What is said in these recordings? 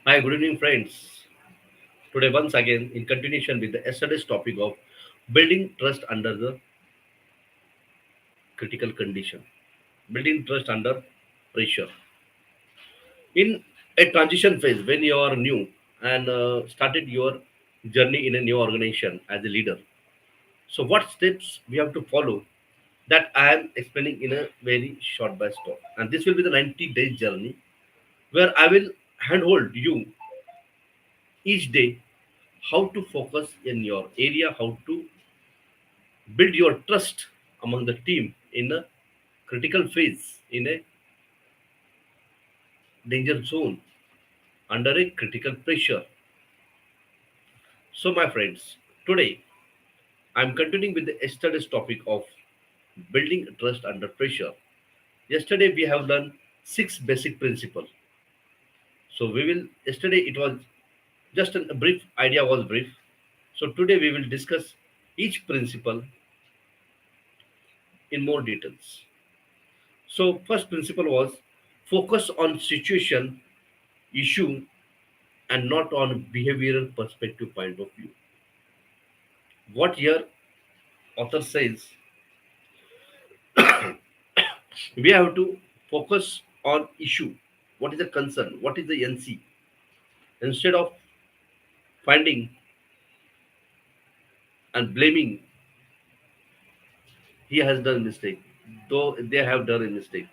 Hi, good evening, friends. Today, once again, in continuation with the yesterday's topic of building trust under the critical condition, building trust under pressure. In a transition phase, when you are new and started your journey in a new organization as a leader, so what steps we have to follow that I am explaining in a very short by stop. And this will be the 90 days journey where I will handhold you each day how to focus in your area, how to build your trust among the team in a critical phase, in a danger zone, under a critical pressure. So, my friends, today I'm continuing with the yesterday's topic of building trust under pressure. Yesterday we have learned six basic principles. So we will yesterday it was just a brief idea was brief. So today we will discuss each principle in more details. So first principle was focus on situation, issue, and not on behavioral perspective point of view. What here author says, we have to focus on issue. What is the concern? What is the NC? Instead of finding and blaming, he has done mistake, though they have done a mistake.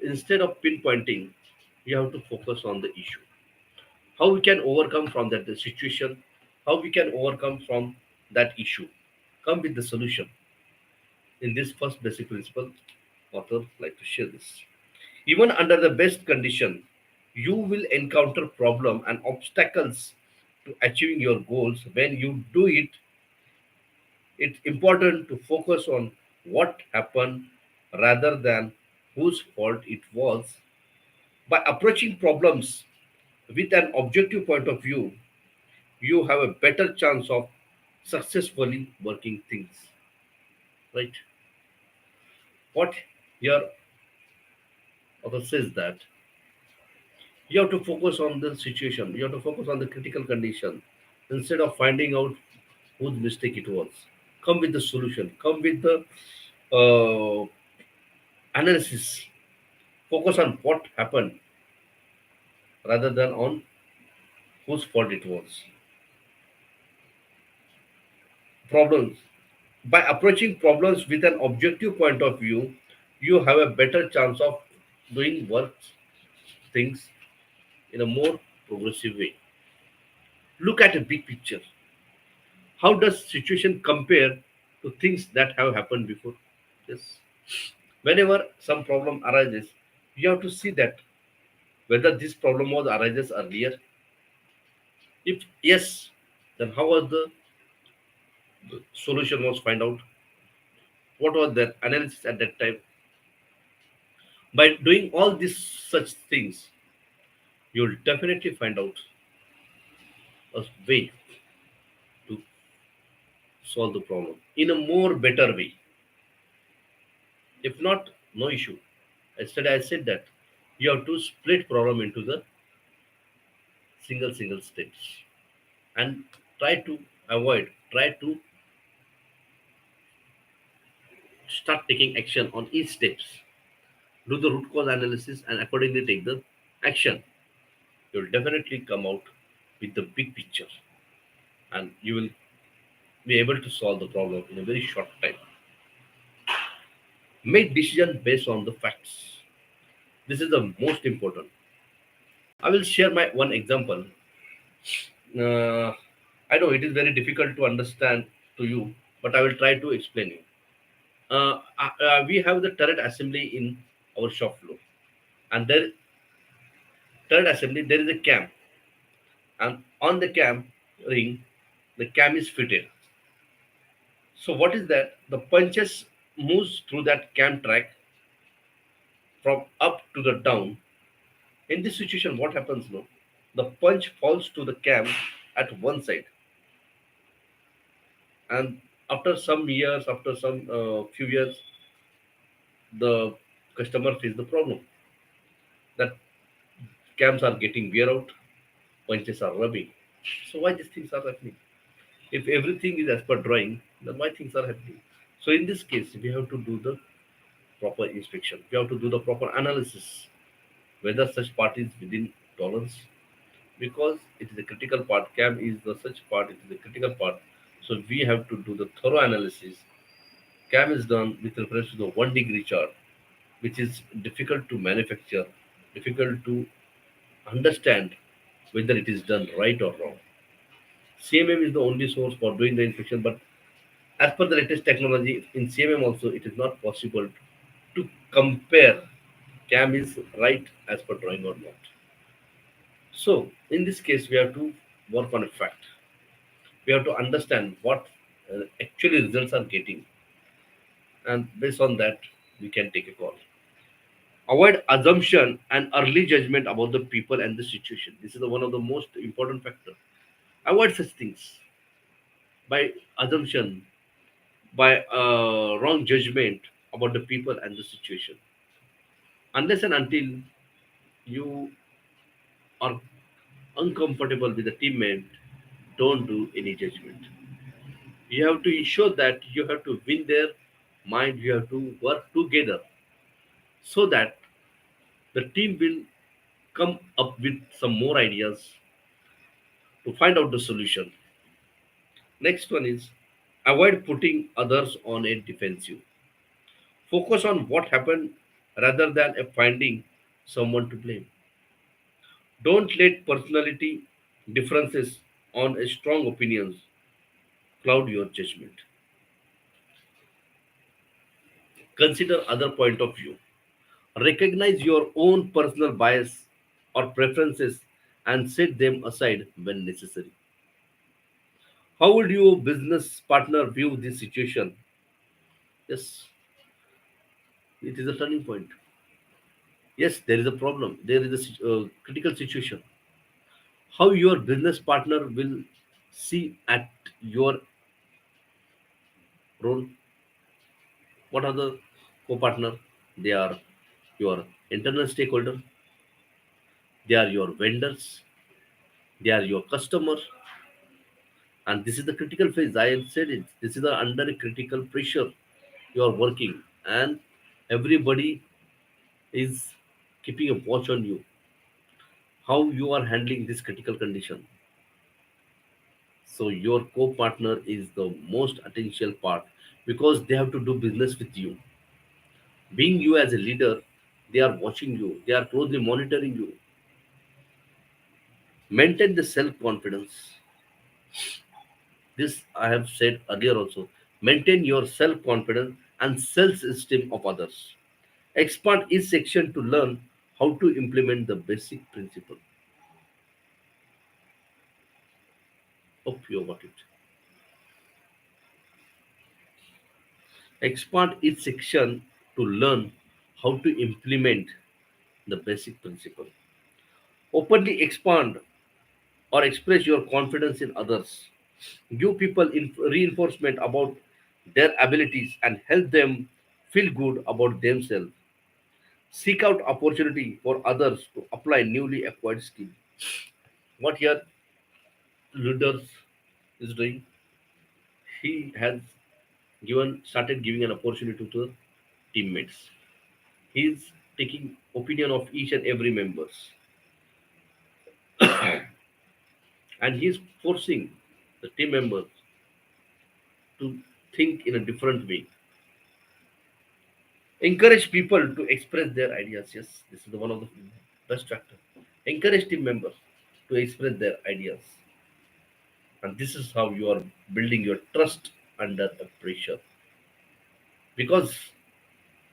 Instead of pinpointing, you have to focus on the issue. How we can overcome from that the situation, how we can overcome from that issue. Come with the solution. In this first basic principle, author like to share this. Even under the best condition, you will encounter problem and obstacles to achieving your goals. When you do it, it's important to focus on what happened rather than whose fault it was. By approaching problems with an objective point of view, you have a better chance of successfully working things. Right? What here author says that you have to focus on the situation, you have to focus on the critical condition instead of finding out whose mistake it was. Come with the solution, come with the uh, analysis, focus on what happened rather than on whose fault it was. Problems. By approaching problems with an objective point of view, you have a better chance of doing work things in a more progressive way. Look at a big picture. How does situation compare to things that have happened before? Yes. Whenever some problem arises, you have to see that whether this problem was arises earlier. If yes, then how was the solution was find out? What was the analysis at that time? By doing all these such things, you'll definitely find out a way to solve the problem in a more better way. If not, no issue. Yesterday I said that you have to split problem into the single steps and try to start taking action on each steps. Do the root cause analysis and accordingly take the action. You'll definitely come out with the big picture and you will be able to solve the problem in a very short time. Make decision based on the facts. This is the most important. I will share my one example. Uh, I know it is very difficult to understand to you, but I will try to explain you. We have the turret assembly in our shop floor, and there turret assembly there is a cam, and on the cam ring, the cam is fitted. So what is that? The punches moves through that cam track from up to the down. In this situation, what happens now? The punch falls to the cam at one side, and after some years, after some few years, the customer faces the problem that cams are getting wear out, punches are rubbing. So why these things are happening? If everything is as per drawing, then why things are happening? So in this case, we have to do the proper inspection. We have to do the proper analysis whether such part is within tolerance because it is a critical part. CAM is the such part. It is a critical part. So we have to do the thorough analysis. CAM is done with reference to the 1 degree chart, which is difficult to manufacture, difficult to understand whether it is done right or wrong. CMM is the only source for doing the inspection, but as per the latest technology in CMM also, it is not possible to compare CAM is right as per drawing or not. So in this case, we have to work on a fact. We have to understand what actually results are getting, and based on that, we can take a call. Avoid assumption and early judgment about the people and the situation. This is one of the most important factor. Avoid such things by assumption, by wrong judgment about the people and the situation. Unless and until you are uncomfortable with the teammate, don't do any judgment. You have to ensure that you have to win their mind. You have to work together so that the team will come up with some more ideas to find out the solution. Next one is avoid putting others on a defensive. Focus on what happened rather than finding someone to blame. Don't let personality differences on a strong opinions cloud your judgment. Consider other point of view. Recognize your own personal bias or preferences and set them aside when necessary. How would your business partner view this situation? Yes, it is a turning point. Yes, there is a problem. There is a critical situation. How your business partner will see at your role? What are the co-partner? They are your internal stakeholder. They are your vendors. They are your customer. And this is the critical phase. I have said it. This is under a critical pressure you are working, and everybody is keeping a watch on you. How you are handling this critical condition. So your co-partner is the most essential part because they have to do business with you. Being you as a leader, they are watching you. They are closely monitoring you. Maintain the self-confidence. This I have said earlier also. Maintain your self-confidence and self-esteem of others. Expand each section to learn how to implement the basic principle. Hope you got it. Expand each section to learn how to implement the basic principle. Openly expand or express your confidence in others. Give people reinforcement about their abilities and help them feel good about themselves. Seek out opportunity for others to apply newly acquired skill. What your leaders is doing, he has given started giving an opportunity to the teammates. He is taking opinion of each and every members, and he is forcing the team members to think in a different way. Encourage people to express their ideas. Yes, this is one of the best factor. Encourage team members to express their ideas, and this is how you are building your trust under the pressure. Because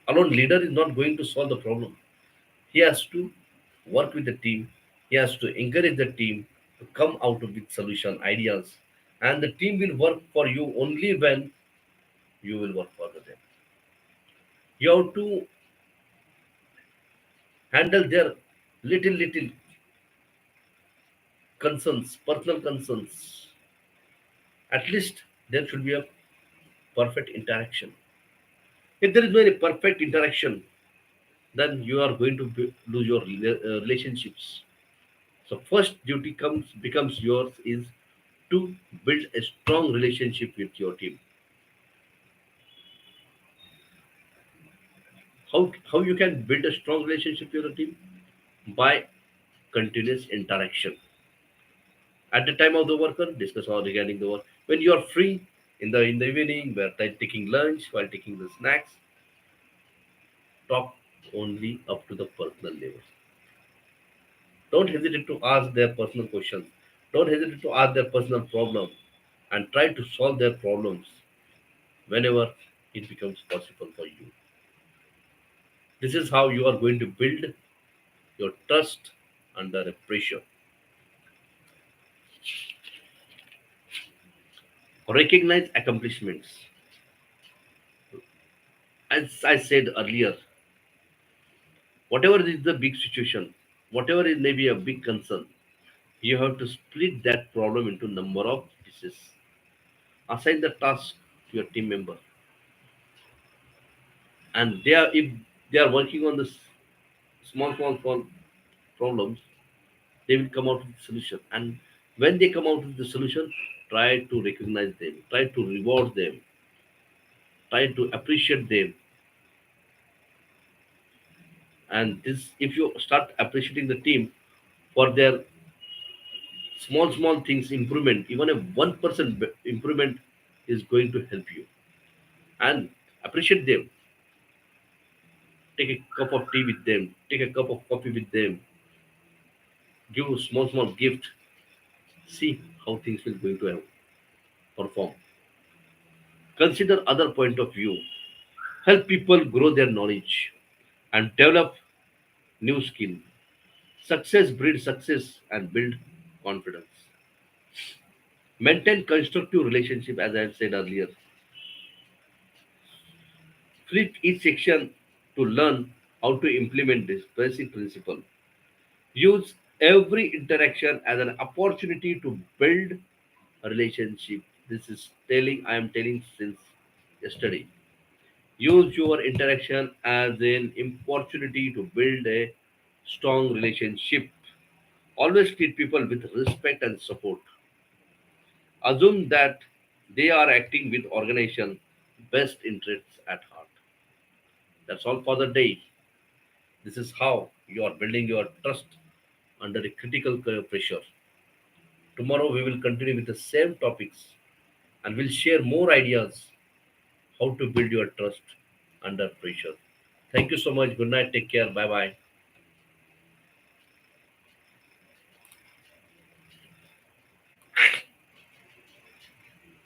alone leader is not going to solve the problem. He has to work with the team. He has to encourage the team to come out with solution ideas, and the team will work for you only when you will work for them. You have to handle their little concerns, personal concerns. At least there should be a perfect interaction. If there is no any perfect interaction, then you are going to lose your relationships. So first duty comes becomes yours is to build a strong relationship with your team. How you can build a strong relationship with your team? By continuous interaction. At the time of the worker, discuss all regarding the work. When you are free in the evening, while taking lunch, while taking the snacks, talk only up to the personal level. Don't hesitate to ask their personal questions. Don't hesitate to ask their personal problem and try to solve their problems whenever it becomes possible for you. This is how you are going to build your trust under a pressure. Recognize accomplishments. As I said earlier, whatever is the big situation, whatever it may be a big concern, you have to split that problem into number of pieces. Assign the task to your team member, and they are if they are working on this small problems, they will come out with the solution. And when they come out with the solution, try to recognize them, try to reward them, try to appreciate them. And this, if you start appreciating the team for their small things improvement, even a 1% improvement is going to help you. And appreciate them. Take a cup of tea with them, take a cup of coffee with them, give a small gift. See how things will going to perform. Consider other point of view. Help people grow their knowledge and develop new skill. Success breeds success and build confidence. Maintain constructive relationship, as I had said earlier. Flip each section to learn how to implement this basic principle. Use every interaction as an opportunity to build a relationship. This is telling I am telling since yesterday. Use your interaction as an opportunity to build a strong relationship. Always treat people with respect and support. Assume that they are acting with organization best interests at heart. That's all for the day. This is how you are building your trust under a critical pressure. Tomorrow we will continue with the same topics and we'll share more ideas how to build your trust under pressure. Thank you so much. Good night. Take care. Bye bye.